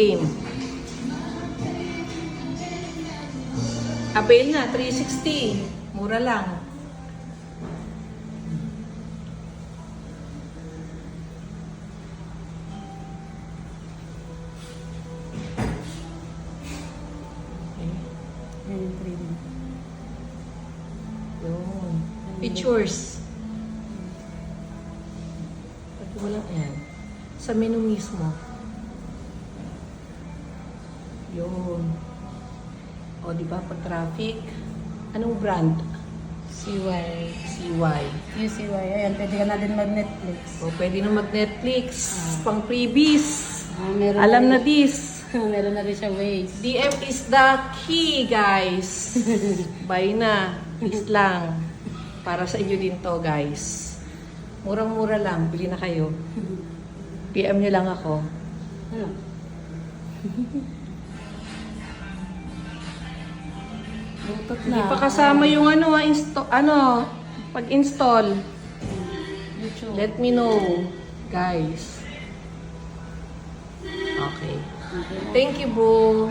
Game. Avail na, 360. Mura lang. Yun. Pictures. Pati wala yan. Sa menu mismo. Yun. O, di ba? Pag traffic. Anong brand? CY. CY. Yung CY. Ayan, pwede ka na din mag-Netflix. O, pwede na mag-Netflix. Pang freebies. Meron Alam na rin, this. meron na rin siya Waze. DM is the key, guys. Buy na. Please lang. Para sa inyo din to, guys. Murang-mura lang. Bili na kayo. PM nyo lang ako. Ano? Butot na. Hindi pa kasama yung pag-install. YouTube. Let me know, guys. Okay. Thank you, bro.